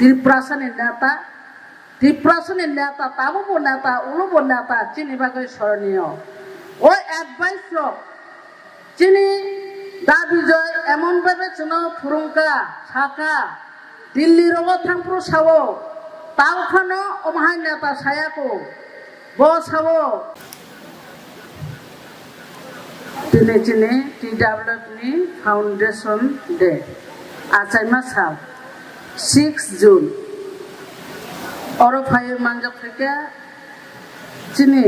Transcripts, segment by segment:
ত্রিপুরাসানি নেতা তাবুবো নেতা উলুবো নেতা চিনি বাগৈ স্মরণীয় ওই অ্যাডভাইস চিনি দা বিজয় এমন ভাবে চুনো ফুরুঙ্কা সাকা দিল্লির থামপ্রু সাবো তাও খানো অমাহাই নেতা সায়াকো বসাবো চিনি চিনি টিডাব্লিউএফনি ফাউন্ডেশন ডे आचाइमा साल 6 जून और फाइव मांजक থেকে চিনি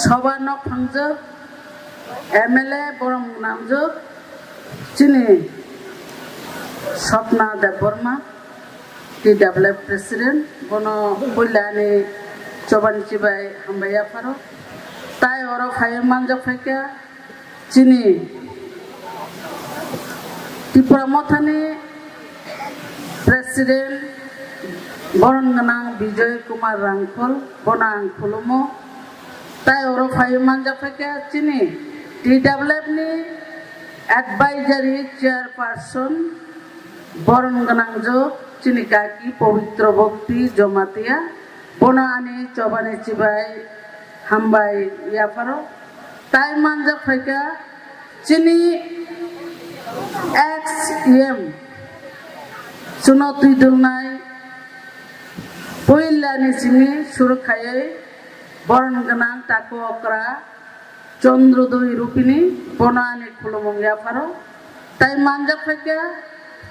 সবান ফাংজক एमएलए बरम नामजक চিনি স্বপ্না দেববর্মা টিডাব্লিউএফ প্রেসিডেন্ট বন কল্যাণী চবানি চিবাই হামবাইয়া ফারো তাই और फाइव मांजक থেকে চিনি त्रिपुरा मथानी प्रेसिडेंट बरनगोनां विजय कुमार रांखल बनां खुलुमो ताई और फाइव मांजक फेके चिनी टीडब्ल्यूएफ नि एडवाइजरी चेयरपार्सन बरनगोनां जो चिनी काकी पवित्र भक्ति जमातिया बनानी चबानी चिबाई हामबाई याफारो ताई मांजक फेके चिनी XM सुनो तुइदुलनाय पयलानि सिमी सुरखायै बरनगोनां टाको अक्रा चंद्रदय रूपिणी बनानि खुलुमंगिया फारो ताई मानजक फेके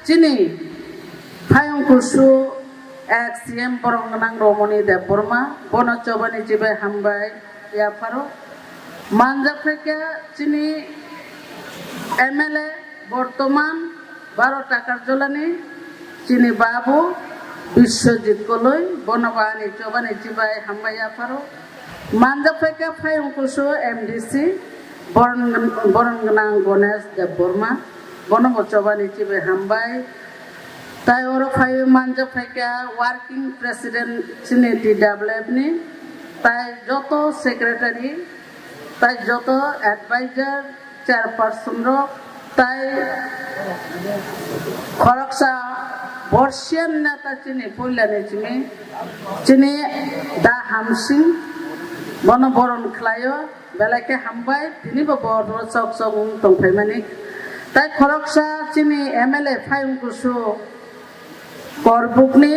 चिनी फायंकुसु XM बरनगोनां रमणी देबबर्मा बन चबानि जिबाय हामबाय या फारो मानजक फेके चिनी MLA बर्तमान 12 टाकार जलानी चिनी बाबू विश्वजित गलई बनबानी चबानी चिबाई हामबाया फारो मानजक फेके फायंकुसु MDC बरनगोनां गणेश देबबर्मा बनब चबानी चिबाई हामबाय ताई और फाइव मानजक फेके वर्किंग प्रेसिडेंट चिनी टीडब्ल्यूएफ नि ताई जतो सेक्रेटारी ताई जतो एडवाइजर चेयरपार्सन ताई खरकसा बर्षियान नेता चिनी पयलानि चिनी दा हामसिं बन बरन खलायो बेलाके हामबाय दिनिबो बर चक चक तंफायमानि ताई खरकसा चिनी MLA फायंकुसु करबुकनि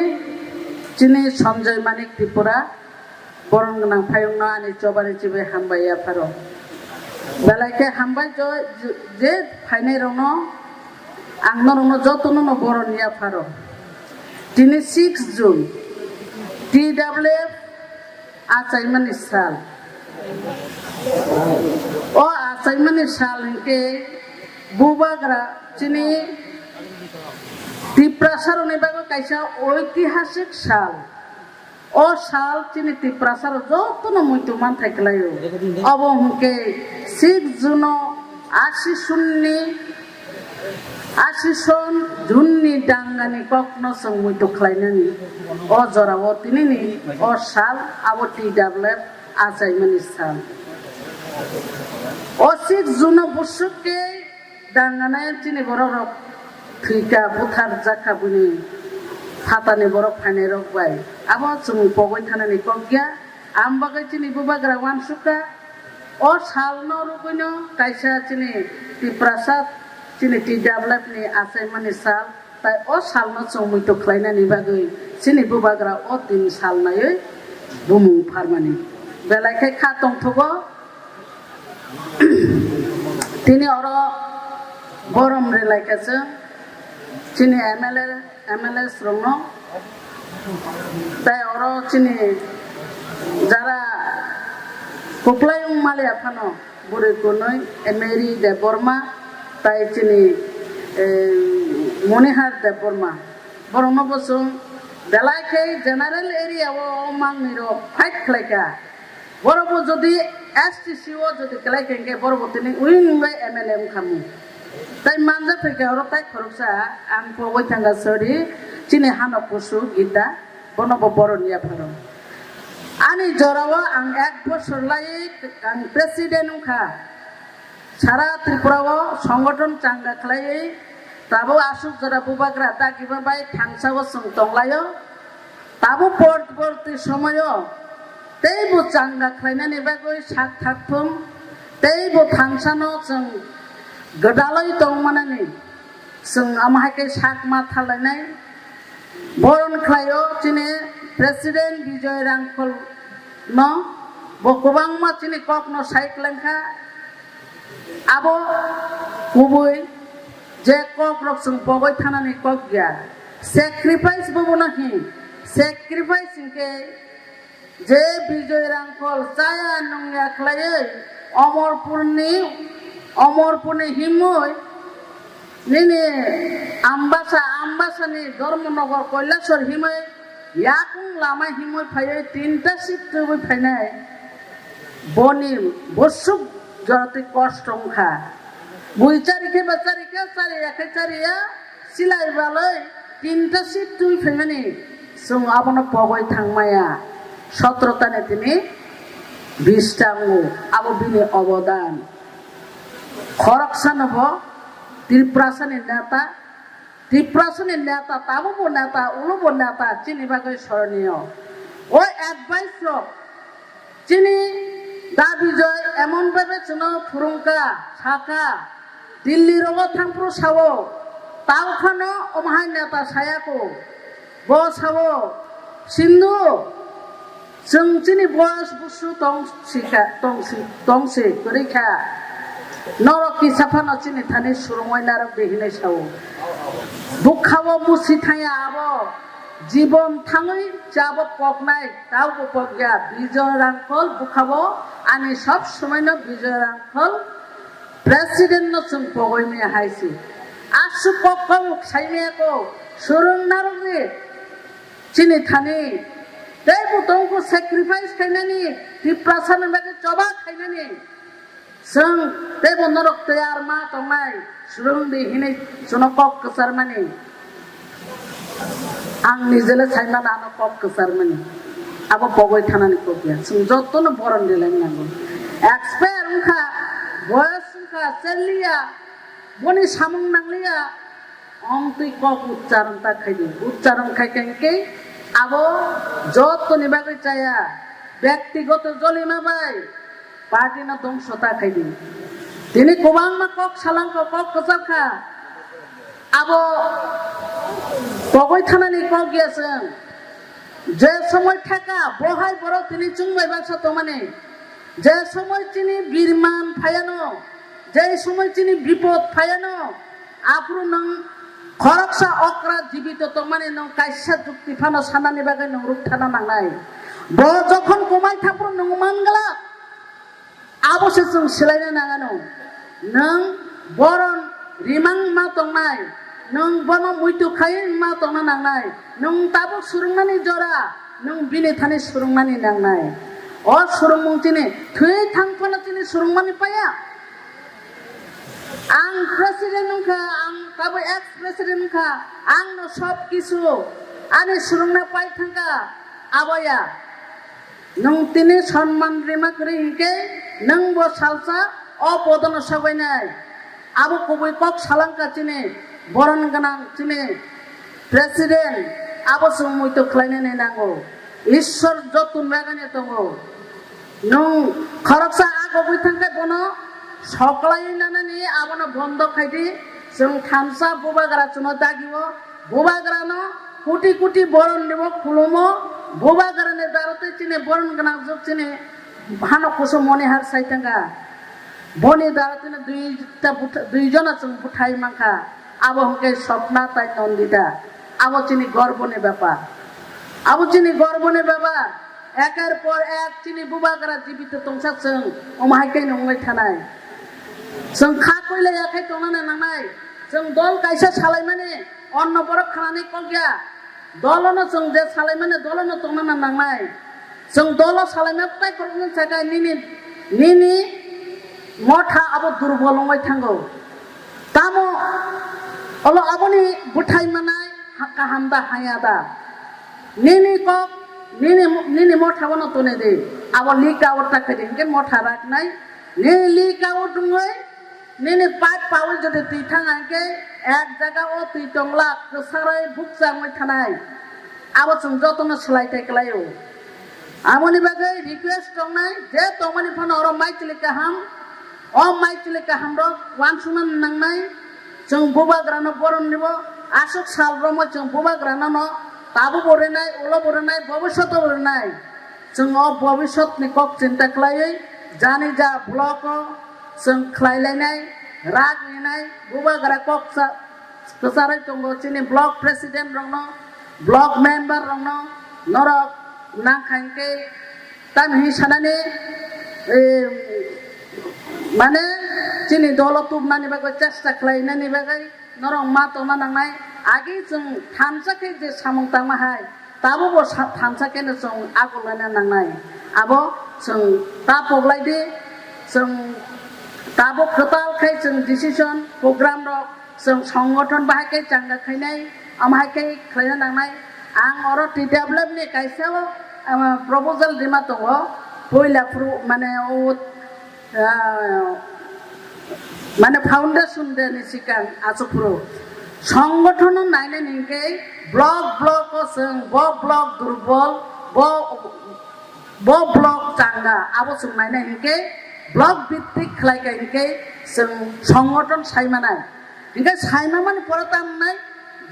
चिनी संजय मानिक त्रिपुरा बरनगोनां फायंना आनि चबानि चिबाय हामबाय फारो बेलाके हामबाय जे फाइनाय रनो आंनो रनो जतनो न बरनिया फारो दिनै 6 जून टीडब्ल्यूएफ आचाइमानि साल ओ आचाइमानि साल के बुबाग्रा चिनी त्रिपुरासारनि बागै कायसा ऐतिहासिक साल ओ साल चिनी त्रिपुरासार जतनो मुइतो मान थाइखलायो अब हुके 6 जून 80 सन जुननि डांगानि कखनो जों मुइतो खलायनानि ओ जराव तिनिनि ओ साल आबो टीडब्ल्यूएफ आचाइमानि साल ओ 6 जून बुसुके डांगानाय चिनी बररक थैका बुथार जाखाबुनि हातानि बरफ फायनाय रकबाय आबो जों पगय थानानि कगिया आमबागै चिनी बुबाग्रा वानसुका ओ सालनो रुबैनो कायसा चिनी त्रिपुरासार चिनी टीडब्ल्यूएफ नि आचाइमानि साल ताई ओ सालनो जों मुइतो खलायनानि बागै चिनी बुबाग्रा ओ 3 साल नायै बुमुं फारमानि बेलायखाय खा दंथबो तिनि अर गरम रेलायखासो चिनी MLA स्रंनो ताई और चिनी जरा कोपलायं मालिया फानो बुरे कोनय एमेरी देबबर्मा ताई चिनी मनिहार देबबर्मा बरम बसुं बेलायखे जनरल एरिया वो मांगनिरो फाइट खलायका बरब जदि STC ओ जदि खलायखेंगे बरब तिनि उइंबाय MLA खामु ताई मानजा फेके और ताई खरकसा आं पगय थांगा सरि चिनी हानो कुसु गीता बनब बरनिया फारो आनी जरावा आं 1 बছর लाई आं प्रेसिडेंट उखा सारा त्रिपुराव संगठन चांगा खलायै tabo asuk jara bubagra takiba bai thangsago sung tonglayo tabo porti somoyo teibo changa khlainani bagoi sak thakthum teibo thangsano sung gadaloi tongmanani sung amhaike sak ma thalainai boron khlayo chine president Bijoy Rangkol no bokobangma chini kokno saiklangkha abo kubui je kok rok sung pogoi thanani kok gya sacrifice bobo nahi sacrifice ke je Bijoy Rangkol chaya nongya khlaye অমরপুরনি হিমই নিনি Ambassa ni Dharmanagar কৈলাসর হিমই ইয়াকুং Lama হিমই phi তিনটা seat তুই ফাইনাই বনি বসুক জরতে কষ্টংখা বুই চারিকে বাচারিকে চারি একে চারিয়া সিলাই বালই তিনটা seat তুই ফাইমানি সং আপন পগই থাংমায়া 17 তানে তিনি 20 টাঙ্গু আবো বিনি অবদান খরকসানব ত্রিপুরাসানি নেতা তাবো নেতা উলুবো নেতা চিনি বাগৈ স্মরণীয় ওই অ্যাডভাইস চিনি দা বিজয় এমন ভাবে চুন ফুরুঙ্কা ছাকা দিল্লির থাংপ্রু সাবো তাও খানো অমাহাই নেতা সায়াকো ব সাবো সিন্ধু जों चिनि बयस बुसु तंसे गरीखा नरकी साफानो चिनि थानि सुरंगाय नारक देहिनाय सावो बुखावो मुसि थाया आबो जीवन थाङै जाबो पकनाय दावबो पकया बिजय रांखल बुखावो आनि सब समायनो बिजय रांखल प्रेसिडेंट नो जों पगयमे हायसि आसु पकौ साइमेको सुरंग नारकनि चिनि थानि Tei butongku sacrifice kainani di prasana bagi coba kainani seng tei bonorok teyar ma tongai surung di hini sunokok kesar mani ang nijele saima nano kok kesar mani abo pogoi thanani kopia sung joto no boron dilai nago expert ungkha boyas ungkha chelia boni samung nanglia ongtui kok uchcharon ta khaidi uchcharon khaikengke আবো যত নিবাগৈ চায়া ব্যক্তিগত জলিমা by party না ধ্বংসতা খাইদি তিনি কোবাং মা cock সালাং cock কসারখা আবো পগৈ থানানি cock গিয়েছেন যে সময় ঠেকা বহাই বড় তিনি চুংবাই বাসা তো মানে যে সময় তিনি বীরমান ফায়ানো যে সময় তিনি বিপদ ফায়ানো আপ্রু নং খরকসা অকরা জীবিত তো মানে নং কাইসা যুক্তি ফানো সানানি বাগাই নং রূপ থানা নাংনাই ব যখন কমাই থাপুর নং মানগলা আবসে जों सिलायनो नागानो नों बरन रिमां मा तंनाय नों बनो मुइतु खाय मा तंना नांनाय नों ताबो सुरुंनानि जरा नों बिनि थानि सुरुंनानि नांनाय अ सुरुंमुंतिनि थै थांफाना तिनि सुरुंमानि पाया आं प्रेसिडेंट नंखा आं ताबो एक्स प्रेसिडेंट नंखा आं न सब किसु आनि सुरुंना पाइ थांगा आबाया नों तिनि सम्मान रिमा करि हिके नों बो सालसा अपदन सबायनाय आबो कबय कक सालांका तिनि बरन गनां तिनि प्रेसिडेंट आबो जों मुइतो खलायनाय नांगौ ईश्वर जतन बागाने दङो नों खरकसा आगो बैथांखाय बनो सकलायनानै आबनो बन्द खायदि जों थामसा बुबाग्रा चुनो दागिबो बुबाग्रानो कोटि कोटि बरन निबो खुलुमो बुबाग्राने दारते चिने बरन गना जोग चिने भानो कुसो मनिहार साइथांगा बनि दारते दुई जना जों बुथाय मांखा आबो हंके सपना ताय नन्दिता आबो चिनि गर्वने ব্যাপার आबो चिनि गर्वने ব্যাপার एकर पर एक चिनि बुबाग्रा जीवित तंसा जों अमाहायके नंगाय थानाय जों खा कइले याखै तंनानै नांनाय जों दल कायसा सालायमाने अन्न बरक खानानै कलगिया दलनो जों जे सालायमाने दलनो तंनानै नांनाय जों दल सालायना ताय करनो थाखाय निनि मथा आबो दुर्बल नङै थांगौ तामो अल आबोनि बुथाय मानाय हाका हामदा हायादा निनि कक निनि मथा बनो तने दे आबो लिक आउट थाखाय के मथा राखनाय नि लिक out दङै nini pipe pawi jadi titang angke ek jaga o titongla kesarai buksa moi thanai abo chung jotona selai tekelayo amoni bagai request tongnai je tomani phone oro maitli kaham o maitli kaham ro wansuman nangnai chung buba grano boron nibo asuk sal romo chung buba grano no tabu borenai ulo borenai bobishot borenai chung o bobishot ni kok cinta kelai jani ja block chung khlai lainai rag ninai buba gra kok sa kesarai tongo chini block president rongno block member rongno norok nang khangke tan hi sanani mane chini dolotup nani bagai chesta khlai nani bagai norong ma to nangnai agi chung thamsa ke je samung tang mahai tabo bo thamsa ke ne chung agulana nangnai abo chung ta poglai de chung tabo khotal khai chung decision program ro chung সংগঠন bahai ke changga khainai amhai ke khlaina nangnai ang oro TWF ni kaisao proposal dima tongo poila fru mane o মানে foundation দে নিসিকান আচুপুরো সংগঠন নাইনে নিকে block block song ব block দুর্বল ব block চাঙ্গা আবসং নাইনে নিকে ব্লক ভিত্তিক খলাইকা নিকে সং সংগঠন সাইমানাই নিকে সাইমা মানে পরতাম নাই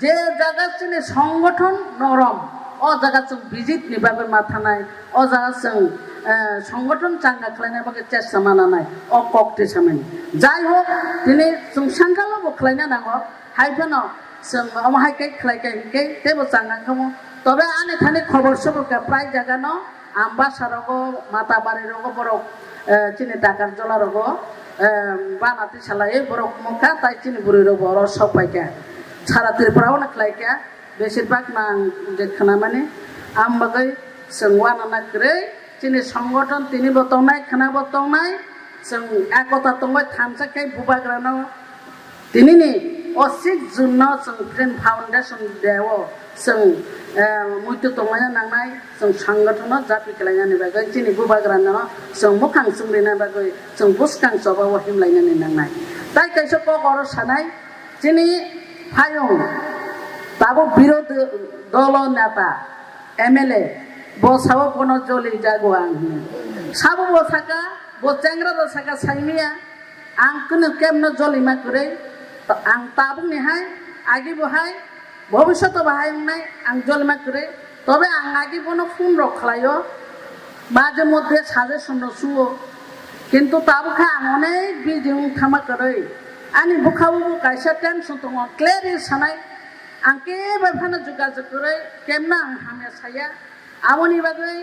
যে জায়গা চিনে সংগঠন নরম ও জায়গা চং ভিজিট নিবাবে মাথা নাই ও জায়গা চং সংগঠন চাঙ্গা খাইনা বাকে চেষ্টা মানা নাই ও ককতে সামেন যাই হোক তিনি जों সাংকালো খাইনা নাগো হাইফেন जों অমহাইকে খাইকে তেবো চাঙ্গা খামো তবে আনে থানে খবর সবকা প্রায় জায়গা ন আম্বা সারগো মাতা বাড়ি রগো বড় চিনি টাকার জলা রগো বানাতে সালাই বড় মুখা তাই চিনি বুড়ি রগো বড় সবাইকে সারা ত্রিপুরাও না খাইকা বেশিরভাগ না যেখানে মানে আমবাগৈ जों ওয়ানা না করে chini সংগঠন তিনি বতংনাই খানা বতংনাই जों একতা তংবাই থামসাকে বুবাগ্রানো তিনি নি অসিক জুন जों ফ্রেন্ড ফাউন্ডেশন দেও जों মুইতো তংমায়া নাংনাই जों সংগঠন জাপি খেলাইনানি বাগৈ chini বুবাগ্রানো जों মুখাং সুংরিনা বাগৈ जों বুসকাং সবাও হিমলাইনানি নাংনাই তাই কাইসো কগর সানাই chini ফায়ং তাবো বিরোধ দল নেতা এমএলএ বসাও কোনো জলি যাগো আং সাবো বসাকা বচাংরা বসাকা সাইমিয়া আং কোনো কেমন জলিমা করে আং তাবুং নিহাই আগি বহাই ভবিষ্যৎ বাহাই নাই আং জলিমা করে তবে আং আগি বনো ফোন রখালাইও মাঝে মধ্যে সাজেশন শুও কিন্তু তাবুখা আং অনেক বিজিং থামা করে আনি বুখাবু কাইসা টেনশন দङ ক্লিয়ারি সানাই आं केबो फाना जुगाजुग करे केमना आं हामे साया आमनि बागै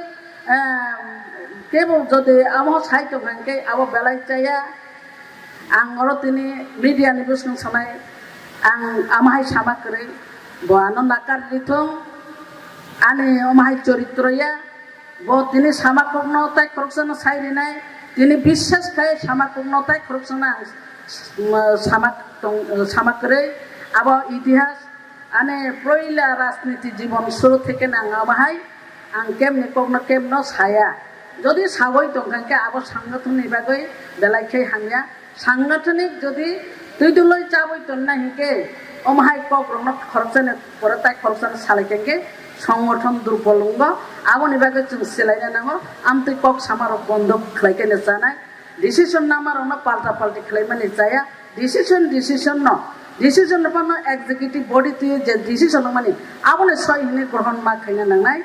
केबो जदि आमो साइतो भांके आबो बेलाय जाया आं अरो तिनि मीडिया नि बुसं सनाय आं आमाहाय सामा करे बआनो नाकार दिथं आनि अमाहाय चरित्रया बो तिनि सामा कग्नताय खरकसन साइरिनाय तिनि বিশ্বাস खाय सामा कग्नताय खरकसन सामा करे आबो इतिहास आने प्रइला राजनीति जीवन शुरू থেকে নাঙাবাহাই आं केमने कग्न केमनो साया যদি সাবই তংখাকে আবো সাংগঠনিক বাগৈ বেলাইখে হামিয়া সাংগঠনিক যদি তুই দুলই চাবই তন না হিকে অমহাই কগ্ন খরচনে পরতাই খরচনে সালাইকে সংগঠন দুর্বলঙ্গ আবনি বাগৈ जों সেলাইনা নাগো আমতুই কক সামার বন্ধ খাইকেনে জানাই ডিসিশন নামার অন পাল্টা পাল্টি খাইমানি जाया ডিসিশন ন ডিসিশন পানো এক্সিকিউটিভ বডি তুই যে ডিসিশন মানে আবনে সই হিনে গ্রহণ মা খাইনা নাংনাই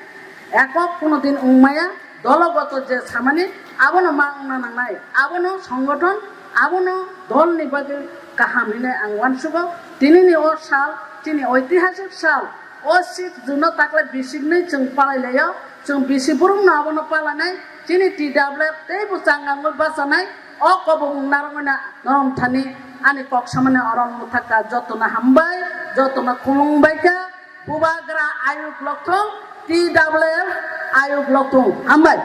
একক কোনদিন উমায়া দলগত যে সামানি আবনো মা উনা নাংনাই আবনো সংগঠন আবনো দল নিবাগে কাহাম হিনে আং ওয়ানসুগো তিনিনি ও সাল তিনি ঐতিহাসিক সাল ও 6 জুন তাকলে বিসিগनै जों পালাইলাयो जों বিসিবুরুম না আবনো পালানাই তিনি টিডব্লিউ তেই বুচাঙ্গাঙ্গল বাসানাই ও কবং নারমনা নরম থানি आनी कक सामने अरन मुथाका जतना हामबाय जतना खुलुंबायका बुबाग्रा आयुग लक्थं TWF आयुग लक्थं हामबाय।